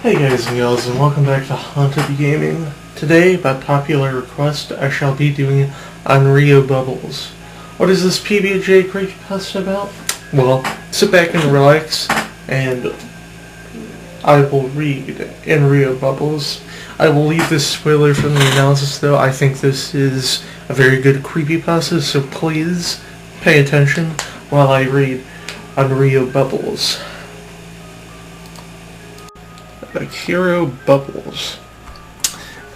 Hey guys and gals, and welcome back to Haunted Gaming. Today, by popular request, I shall be doing Akuryō Bubbles. What is this PBJ creepypasta about? Well, sit back and relax, and I will read Akuryō Bubbles. I will leave this spoiler from the analysis though. I think this is a very good creepypasta, so please pay attention while I read Akuryō Bubbles. Akuryō Bubbles.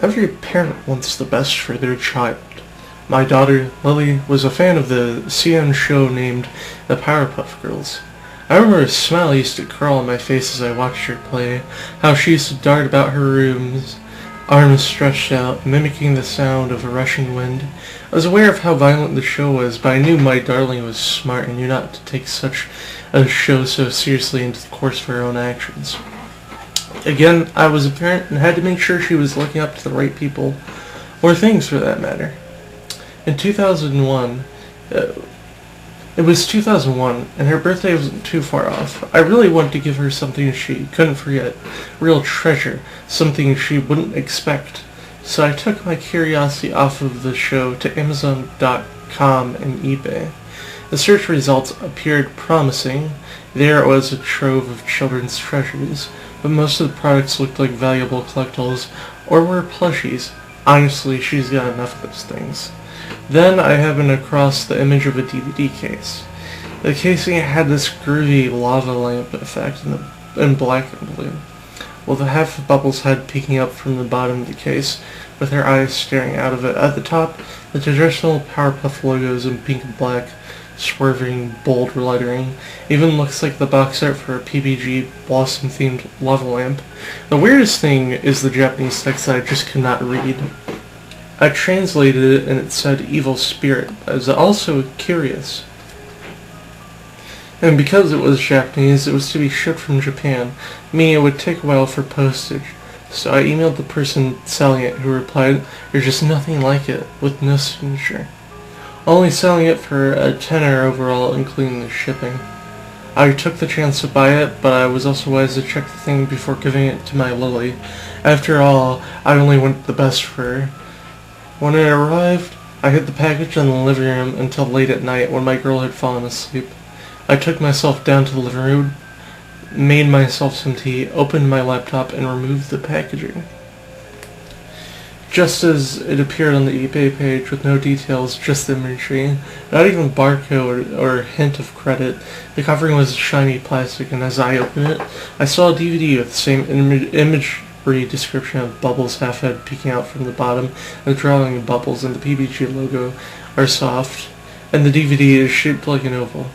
Every parent wants the best for their child. My daughter, Lily, was a fan of the CN show named The Powerpuff Girls. I remember a smile used to curl on my face as I watched her play, how she used to dart about her rooms, arms stretched out, mimicking the sound of a rushing wind. I was aware of how violent the show was, but I knew my darling was smart and knew not to take such a show so seriously into the course of her own actions. Again, I was a parent and had to make sure she was looking up to the right people, or things for that matter. In 2001, it was 2001, and her birthday wasn't too far off. I really wanted to give her something she couldn't forget, real treasure, something she wouldn't expect. So I took my curiosity off of the show to Amazon.com and eBay. The search results appeared promising. There was a trove of children's treasures, but most of the products looked like valuable collectibles or were plushies. Honestly, she's got enough of those things. Then I happened across the image of a DVD case. The casing had this groovy lava lamp effect in black and blue, with a half of Bubbles' head peeking up from the bottom of the case, with her eyes staring out of it. At the top, the traditional Powerpuff logos in pink and black, swerving, bold lettering. Even looks like the box art for a PBG Blossom-themed lava lamp. The weirdest thing is the Japanese text that I just could not read. I translated it and it said evil spirit. I was also curious. And because it was Japanese, it was to be shipped from Japan, meaning it would take a while for postage. So I emailed the person selling it, who replied, "There's just nothing like it," with no signature. Only selling it for a tenner overall, including the shipping. I took the chance to buy it, but I was also wise to check the thing before giving it to my Lily. After all, I only want the best for her. When it arrived, I hid the package in the living room until late at night when my girl had fallen asleep. I took myself down to the living room, made myself some tea, opened my laptop, and removed the packaging. Just as it appeared on the eBay page with no details, just the imagery, not even barcode or hint of credit, the covering was shiny plastic, and as I opened it, I saw a DVD with the same imagery description of Bubbles' half head peeking out from the bottom, and the drawing of Bubbles and the PBG logo are soft, and the DVD is shaped like an oval.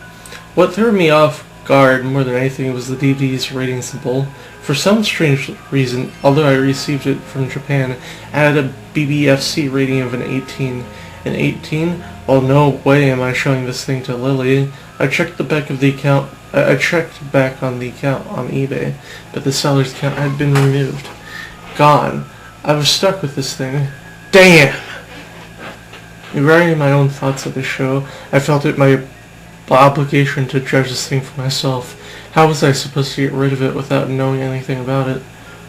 What threw me off guard more than anything was the DVD's rating symbol. For some strange reason, although I received it from Japan, it had a BBFC rating of an 18. An 18? Well, no way am I showing this thing to Lily. I checked the back of the account. I checked back on the account on eBay, but the seller's account had been removed. Gone. I was stuck with this thing. Damn! Regarding my own thoughts of the show, I felt it my obligation to judge this thing for myself. How was I supposed to get rid of it without knowing anything about it?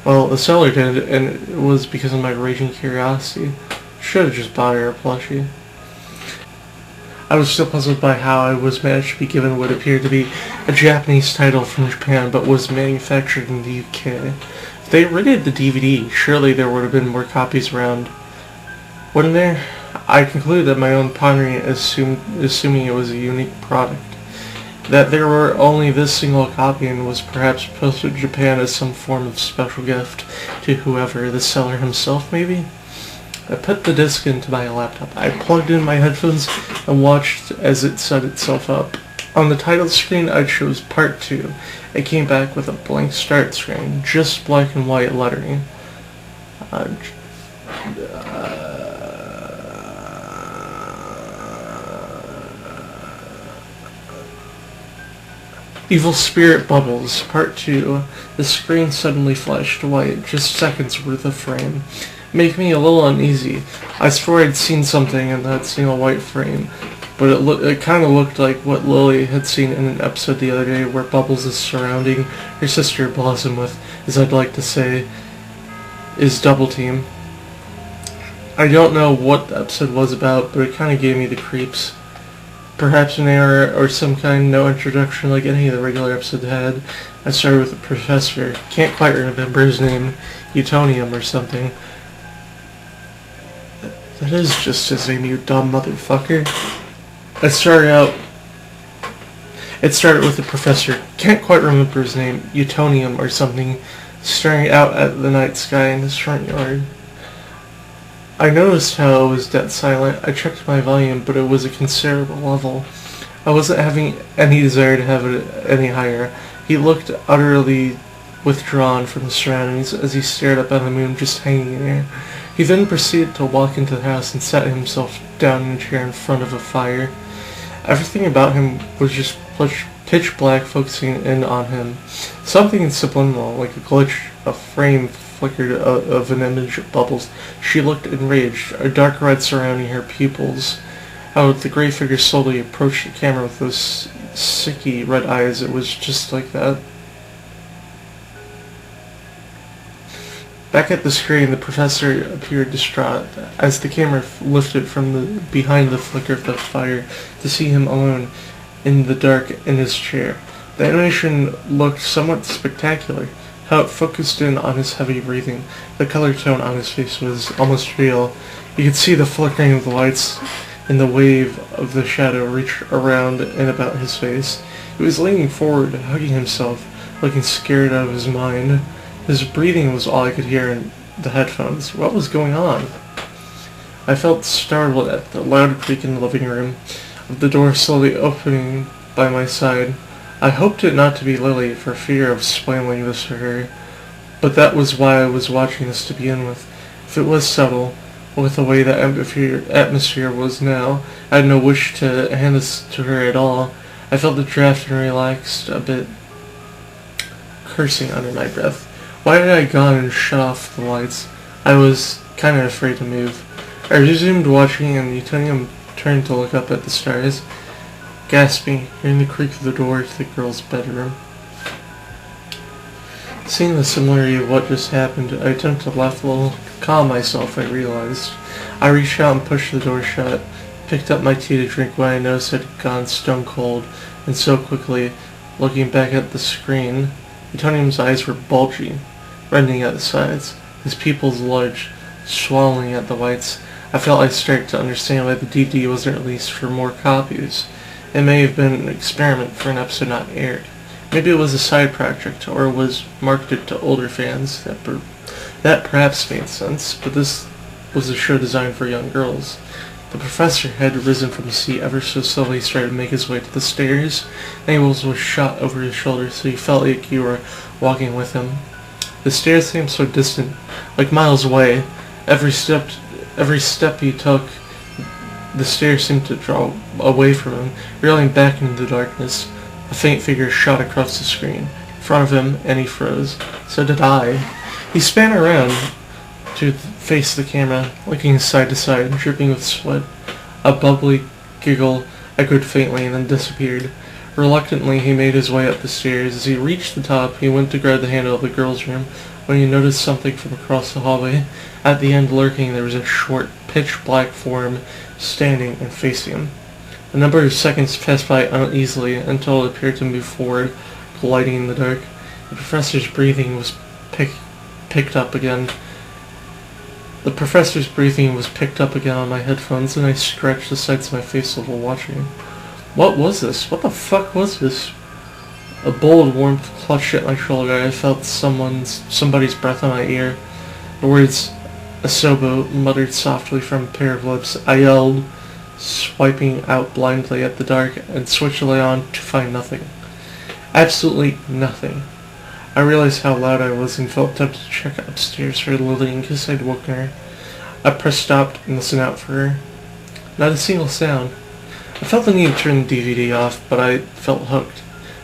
Well, the seller did, and it was because of my raging curiosity. Should have just bought her a plushie. I was still puzzled by how I was managed to be given what appeared to be a Japanese title from Japan, but was manufactured in the UK. If they rated the DVD, surely there would have been more copies around, wouldn't there? I concluded that my own pondering, assuming it was a unique product, that there were only this single copy and was perhaps posted to Japan as some form of special gift to whoever, the seller himself maybe? I put the disc into my laptop. I plugged in my headphones and watched as it set itself up. On the title screen I chose Part 2. It came back with a blank start screen, just black and white lettering. Evil Spirit Bubbles, Part 2. The screen suddenly flashed white, just seconds worth of frame. Make me a little uneasy. I swore I'd seen something in that single white frame. but it kind of looked like what Lily had seen in an episode the other day where Bubbles is surrounding her sister Blossom with, as I'd like to say, is Double Team. I don't know what the episode was about, but it kind of gave me the creeps. Perhaps an error or some kind, no introduction like any of the regular episodes had. I started with the professor. Can't quite remember his name. Utonium or something. That is just his name, you dumb motherfucker. It started with the professor. Can't quite remember his name. Utonium or something. Staring out at the night sky in his front yard. I noticed how it was dead silent. I checked my volume, but it was a considerable level. I wasn't having any desire to have it any higher. He looked utterly withdrawn from the surroundings as he stared up at the moon just hanging in there. He then proceeded to walk into the house and sat himself down in a chair in front of a fire. Everything about him was just pitch black, focusing in on him. Something subliminal, like a glitch, a frame flickered of an image of Bubbles. She looked enraged, a dark red surrounding her pupils. How the gray figure slowly approached the camera with those sicky red eyes. It was just like that. Back at the screen, the professor appeared distraught as the camera lifted from behind the flicker of the fire to see him alone in the dark in his chair. The animation looked somewhat spectacular. How it focused in on his heavy breathing. The color tone on his face was almost real. You could see the flickering of the lights and the wave of the shadow reach around and about his face. He was leaning forward, hugging himself, looking scared out of his mind. His breathing was all I could hear in the headphones. What was going on? I felt startled at the loud creak in the living room, of the door slowly opening by my side. I hoped it not to be Lily for fear of spoiling this for her, but that was why I was watching this to begin with. If it was subtle, with the way that atmosphere was now, I had no wish to hand this to her at all. I felt the draft and relaxed a bit, cursing under my breath. Why had I gone and shut off the lights? I was kind of afraid to move. I resumed watching, and Utonium turned to look up at the stars, gasping, hearing the creak of the door to the girl's bedroom. Seeing the similarity of what just happened, I attempted to laugh a little. Calm myself, I realized. I reached out and pushed the door shut, picked up my tea to drink when I noticed it had gone stone cold, and so quickly, looking back at the screen, Utonium's eyes were bulging, reddening at the sides, his pupils large, swallowing at the whites. I felt I started to understand why the DVD wasn't released for more copies. It may have been an experiment for an episode not aired. Maybe it was a side project, or was marketed to older fans. That perhaps made sense, but this was a show designed for young girls. The professor had risen from his seat ever so slowly, started to make his way to the stairs. Nails was shot over his shoulder, so you felt like you were walking with him. The stairs seemed so distant, like miles away. Every step he took, the stairs seemed to draw away from him, reeling back into the darkness. A faint figure shot across the screen, in front of him, and he froze. So did I. He span around to face the camera, looking side to side, dripping with sweat. A bubbly giggle echoed faintly and then disappeared. Reluctantly, he made his way up the stairs. As he reached the top, he went to grab the handle of the girls' room when he noticed something from across the hallway. At the end, lurking, there was a short, pitch-black form standing and facing him. A number of seconds passed by uneasily until it appeared to move forward, gliding in the dark. The professor's breathing was picked up again. The professor's breathing was picked up again on my headphones, and I scratched the sides of my face a little watching. What was this? What the fuck was this? A bolt of warmth clutched at my shoulder. I felt somebody's breath on my ear. The words "Asobo" muttered softly from a pair of lips. I yelled, swiping out blindly at the dark, and switched the light on to find nothing. Absolutely nothing. I realized how loud I was and felt tempted to check upstairs for Lily in case I'd woken her. I pressed stop and listened out for her. Not a single sound. I felt the need to turn the DVD off, but I felt hooked.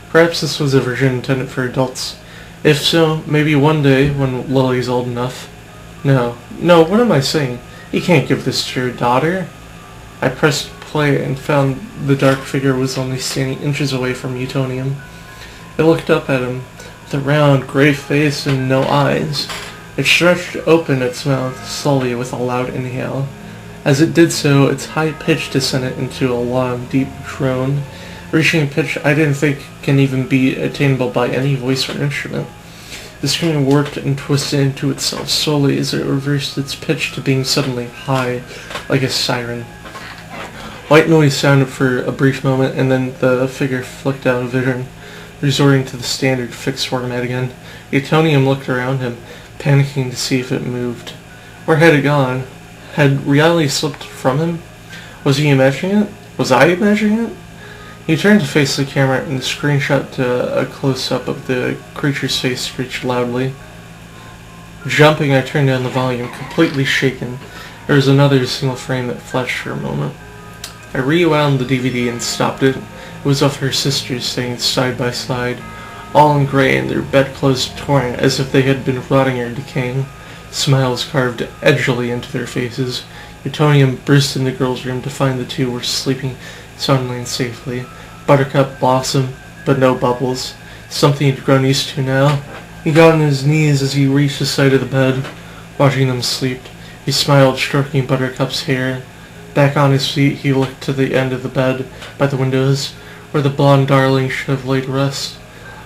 Perhaps this was a version intended for adults. If so, maybe one day when Lily's old enough. No, what am I saying? You can't give this to your daughter. I pressed play and found the dark figure was only standing inches away from Utonium. It looked up at him, with a round, gray face and no eyes. It stretched open its mouth slowly with a loud inhale. As it did so, its high pitch descended into a long, deep drone, reaching a pitch I didn't think can even be attainable by any voice or instrument. The screen worked and twisted into itself slowly as it reversed its pitch to being suddenly high, like a siren. White noise sounded for a brief moment, and then the figure flicked out of vision, resorting to the standard fixed format again. Utonium looked around him, panicking to see if it moved. Where had it gone? Had reality slipped from him? Was he imagining it? Was I imagining it? He turned to face the camera, and the screen shot to a close-up of the creature's face screeched loudly. Jumping, I turned down the volume, completely shaken. There was another single frame that flashed for a moment. I rewound the DVD and stopped it. It was of her sisters sitting side by side, all in gray and their bedclothes torn as if they had been rotting or decaying. Smiles carved edgily into their faces. Utonium burst into the girls' room to find the two were sleeping soundly and safely. Buttercup, Blossom, but no Bubbles. Something he'd grown used to now. He got on his knees as he reached the side of the bed, watching them sleep. He smiled, stroking Buttercup's hair. Back on his feet, he looked to the end of the bed, by the windows, where the blonde darling should have laid rest.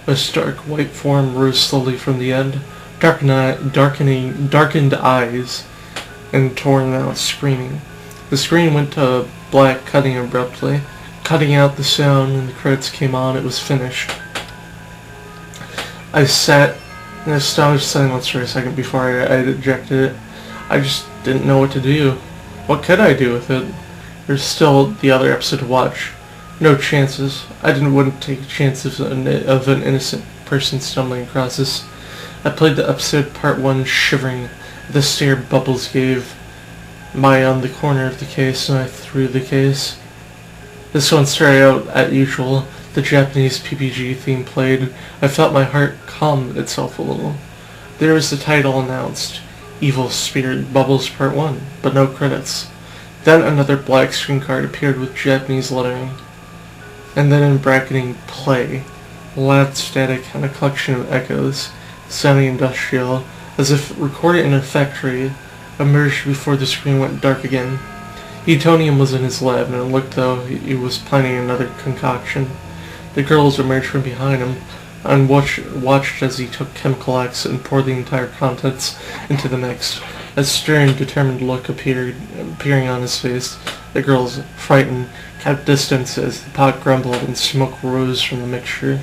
A stark white form rose slowly from the end, darkened eyes, and torn mouth, screaming. The screen went to black, cutting abruptly. Cutting out the sound, and the credits came on. It was finished. I sat in astonished silence for a second before I ejected it. I just didn't know what to do. What could I do with it? There's still the other episode to watch. No chances. I wouldn't take chances of an innocent person stumbling across this. I played the episode part 1 shivering at the stare Bubbles gave my on the corner of the case, and I threw the case. This one started out as usual. The Japanese PPG theme played. I felt my heart calm itself a little. There was the title announced, Evil Spirit Bubbles Part 1, but no credits. Then another black screen card appeared with Japanese lettering. And then in bracketing, play. Loud static and a collection of echoes, sounding industrial, as if recorded in a factory, emerged before the screen went dark again. Utonium was in his lab, and it looked though he was planning another concoction. The girls emerged from behind him, and watched as he took Chemical X and poured the entire contents into the mix. A stern, determined look appearing on his face. The girls, frightened, kept distance as the pot grumbled and smoke rose from the mixture.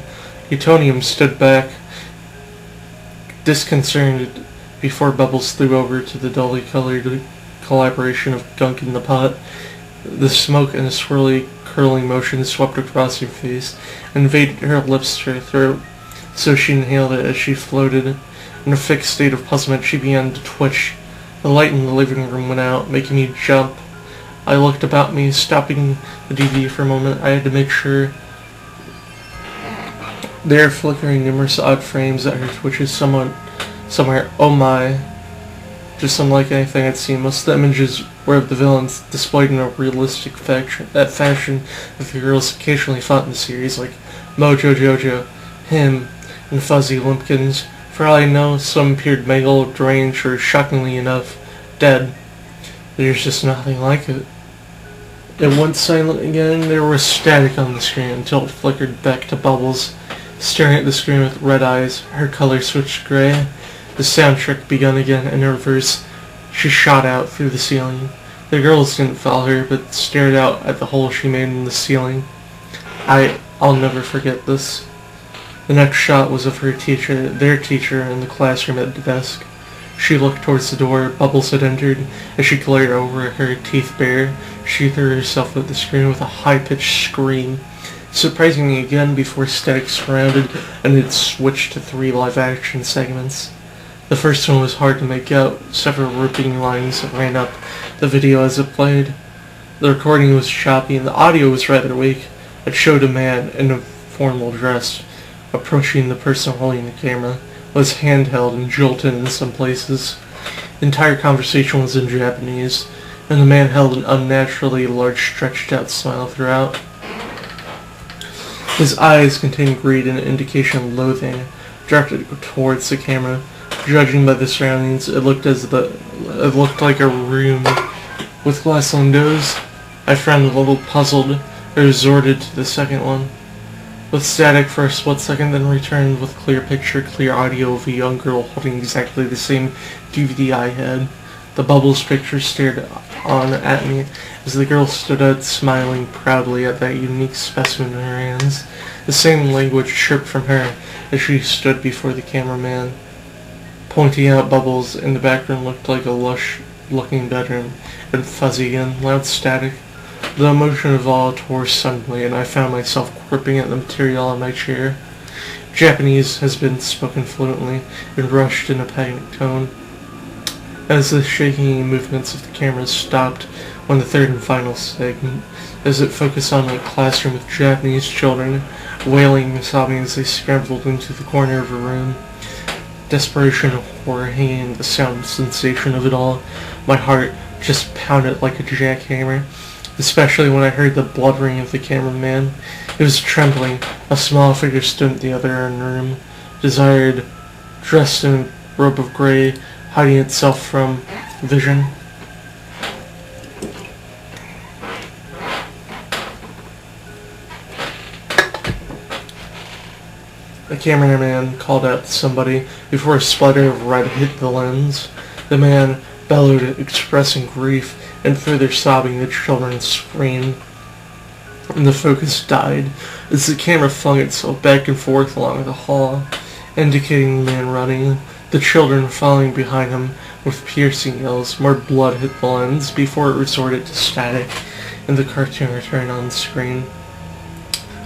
Utonium stood back, disconcerted, before Bubbles flew over to the dully colored collaboration of gunk in the pot. The smoke and a swirly, curling motion swept across her face and invaded her lips to her throat, so she inhaled it as she floated. In a fixed state of puzzlement, she began to twitch. The light in the living room went out, making me jump. I looked about me, stopping the DVD for a moment. I had to make sure. There, flickering numerous odd frames at her twitches somewhere. Oh my. Just unlike anything I'd seen. Most of the images were of the villains, displayed in a realistic fashion that the girls occasionally fought in the series, like Mojo Jojo, him, and Fuzzy Lumpkins. For all I know, some appeared mangled, deranged, or shockingly enough, dead. There's just nothing like it. It went silent again. There was static on the screen until it flickered back to Bubbles, staring at the screen with red eyes. Her color switched gray. The soundtrack begun again, and in reverse, she shot out through the ceiling. The girls didn't follow her, but stared out at the hole she made in the ceiling. I'll never forget this. The next shot was of their teacher, in the classroom at the desk. She looked towards the door Bubbles had entered. As she glared over, her teeth bare, she threw herself at the screen with a high-pitched scream. Surprisingly again, before static surrounded, and it switched to 3 live-action segments. The first one was hard to make out. Several ripping lines ran up the video as it played. The recording was choppy, and the audio was rather weak. It showed a man in a formal dress approaching the person holding the camera, was handheld and jolted in some places. The entire conversation was in Japanese, and the man held an unnaturally large stretched-out smile throughout. His eyes contained greed and an indication of loathing, directed towards the camera. Judging by the surroundings, it looked like a room with glass windows. I frowned a little puzzled. I resorted to the second one. With static for a split second, then returned with clear picture, clear audio of a young girl holding exactly the same DVD I had. The Bubbles picture stared on at me as the girl stood out smiling proudly at that unique specimen in her hands. The same language chirped from her as she stood before the cameraman. Pointing out Bubbles in the background looked like a lush-looking bedroom, and fuzzy again, loud static. The emotion of awe tore suddenly, and I found myself gripping at the material on my chair. Japanese has been spoken fluently and rushed in a panic tone. As the shaking movements of the camera stopped on the third and final segment, as it focused on a classroom with Japanese children, wailing and sobbing as they scrambled into the corner of a room. Desperation and horror hanging in the sound and sensation of it all. My heart just pounded like a jackhammer, especially when I heard the blubbering of the cameraman. It was trembling. A small figure stood at the other end of the room, desired, dressed in a robe of gray, hiding itself from vision. The cameraman called out to somebody before a splatter of red hit the lens. The man bellowed, expressing grief, and further sobbing. The children screamed, and the focus died as the camera flung itself back and forth along the hall, indicating the man running, the children following behind him with piercing yells. More blood hit the lens before it resorted to static, and the cartoon returned on the screen.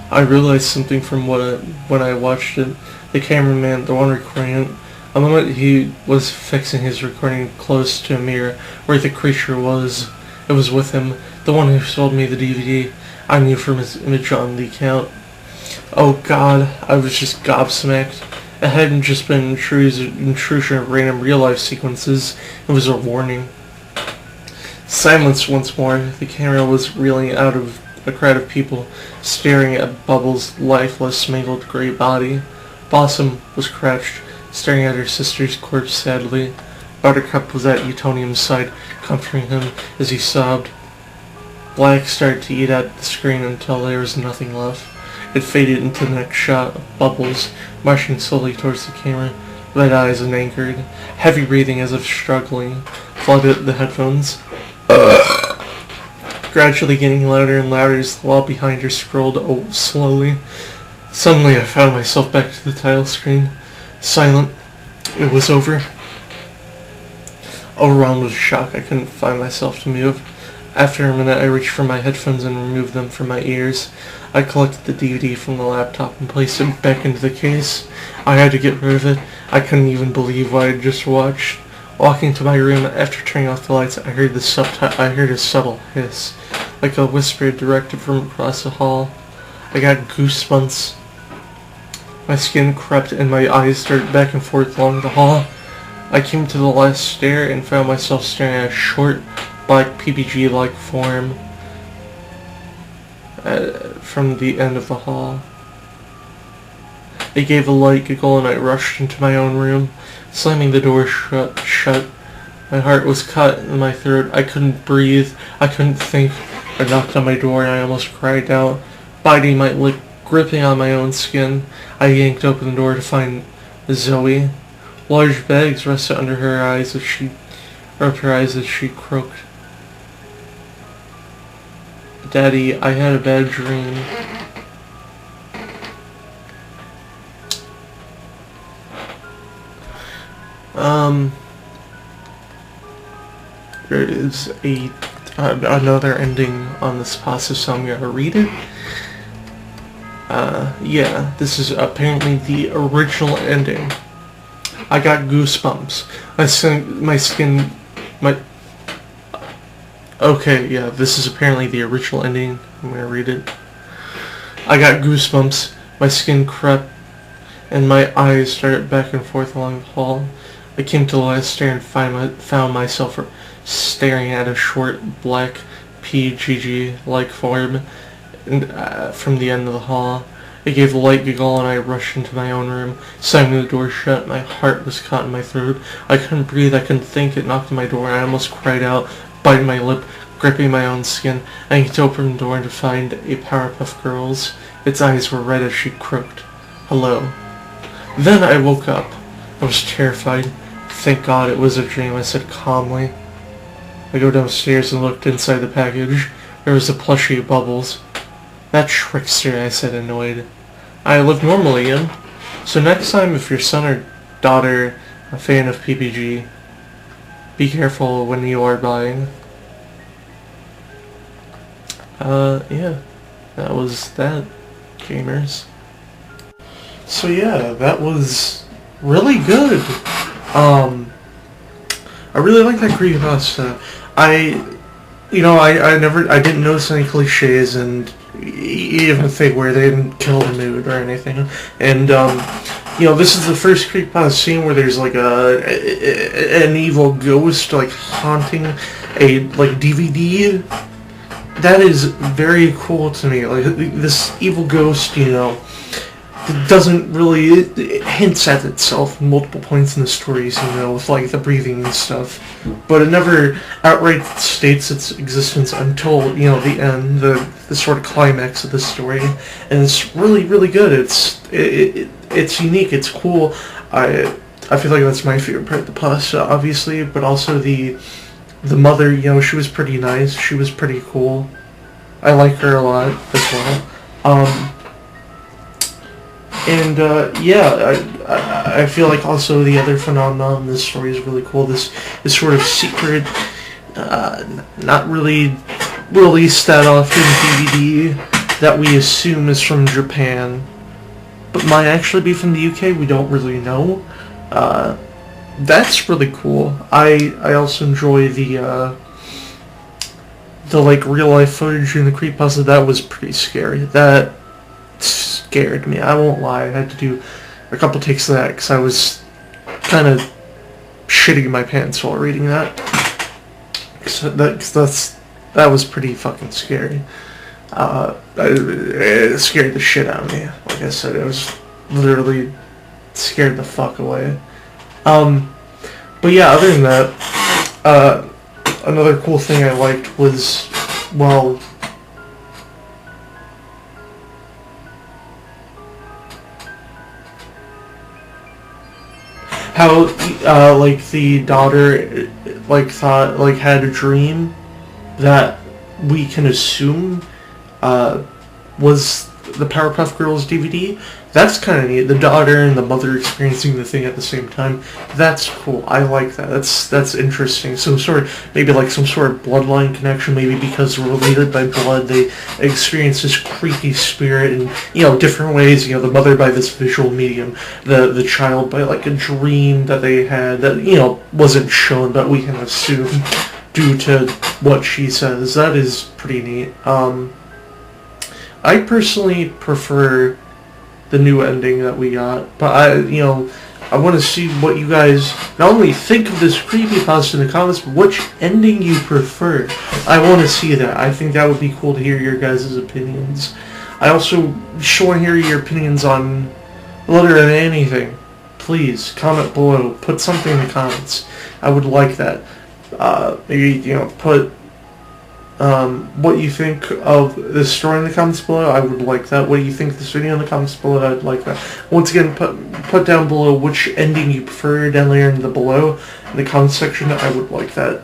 I realized something from when I watched it. The cameraman, the one recording it, a moment he was fixing his recording close to a mirror where the creature was. It was with him, the one who sold me the DVD. I knew from his image on the account. Oh God, I was just gobsmacked. It hadn't just been an intrusion of random real-life sequences. It was a warning. Silence once more. The camera was reeling out of a crowd of people staring at Bubbles' lifeless, mangled gray body. Blossom was crouched, staring at her sister's corpse sadly. Buttercup was at Utonium's side, comforting him as he sobbed. Black started to eat at the screen until there was nothing left. It faded into the next shot of Bubbles, marching slowly towards the camera, red eyes and anchored. Heavy breathing as if struggling flooded the headphones. Gradually getting louder and louder as the wall behind her scrolled slowly. Suddenly I found myself back to the title screen. Silent. It was over. Overwhelmed with shock, I couldn't find myself to move. After a minute, I reached for my headphones and removed them from my ears. I collected the DVD from the laptop and placed it back into the case. I had to get rid of it. I couldn't even believe what I had just watched. Walking to my room, after turning off the lights, I heard a subtle hiss, like a whisper directed from across the hall. I got goosebumps. My skin crept and my eyes darted back and forth along the hall. I came to the last stair and found myself staring at a short, black PPG-like form from the end of the hall. It gave a light giggle and I rushed into my own room, slamming the door shut. My heart was cut in my throat. I couldn't breathe. I couldn't think. I knocked on my door and I almost cried out, biting my lip, gripping on my own skin. I yanked open the door to find Zoe. Large bags rested under her eyes as she rubbed her eyes as she croaked. Daddy, I had a bad dream. There is another ending on this passage, so I'm gonna read it. Yeah, this is apparently the original ending. I got goosebumps. Okay, yeah, this is apparently the original ending. I'm gonna read it. I got goosebumps. My skin crept, and my eyes started back and forth along the hall. I came to the last stair and found myself staring at a short, black, PGG-like form from the end of the hall. It gave a light giggle and I rushed into my own room, slamming the door shut. My heart was caught in my throat. I couldn't breathe, I couldn't think. It knocked on my door. I almost cried out, biting my lip, gripping my own skin. I needed to open the door to find a Powerpuff Girls. Its eyes were red as she croaked. Hello. Then I woke up. I was terrified. Thank God it was a dream, I said calmly. I go downstairs and looked inside the package. There was a plushie of Bubbles. That trickster, I said, annoyed. I live normally, Ian. So next time, if your son or daughter are a fan of PPG, be careful when you are buying. Yeah. That was that, gamers. So yeah, that was really good. I really like that creepypasta. I didn't notice any cliches, and even if they were, they didn't kill the mood or anything. And this is the first creepypasta scene where there's like an evil ghost like haunting a DVD. That is very cool to me. Like this evil ghost, it doesn't really, it hints at itself multiple points in the stories, with like the breathing and stuff, but it never outright states its existence until the end, the sort of climax of the story, and it's really, really good. It's unique, it's cool. I feel like that's my favorite part of the pasta, obviously, but also the mother. She was pretty nice, she was pretty cool. I like her a lot as well. And I feel like also the other phenomenon in this story is really cool. This sort of secret, not really released that often DVD that we assume is from Japan, but might actually be from the UK. We don't really know. That's really cool. I also enjoy the like real life footage in the creepypasta. That was pretty scary. That scared me. I won't lie. I had to do a couple takes of that because I was kind of shitting my pants while reading that. So that was pretty fucking scary. It scared the shit out of me. Like I said, it was literally scared the fuck away. But yeah, other than that, another cool thing I liked was, well, how like the daughter thought, had a dream that we can assume was the Powerpuff Girls DVD. That's kind of neat. The daughter and the mother experiencing the thing at the same time. That's cool. I like that. That's interesting. Some sort of bloodline connection. Maybe because we're related by blood, they experience this creepy spirit in different ways. The mother by this visual medium, the child by like a dream that they had that wasn't shown, but we can assume due to what she says. That is pretty neat. I personally prefer the new ending that we got, but I want to see what you guys not only think of this creepypasta in the comments, but which ending you prefer. I want to see that. I think that would be cool to hear your guys' opinions. I also just want to hear your opinions on literally anything. Please, comment below. Put something in the comments. I would like that. Maybe, put what you think of this story in the comments below. I would like that. What do you think of this video in the comments below? I'd like that. Once again, put down below which ending you prefer down there in the below in the comments section. I would like that.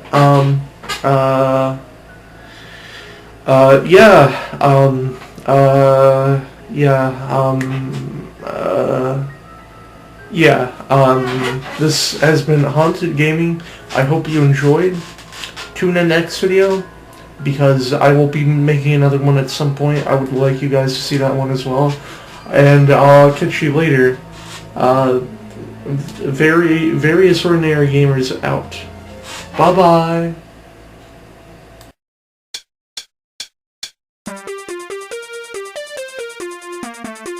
This has been Haunted Gaming. I hope you enjoyed. Tune in next video, because I will be making another one at some point. I would like you guys to see that one as well. And I'll catch you later. Various Ordinary Gamers out. Bye-bye.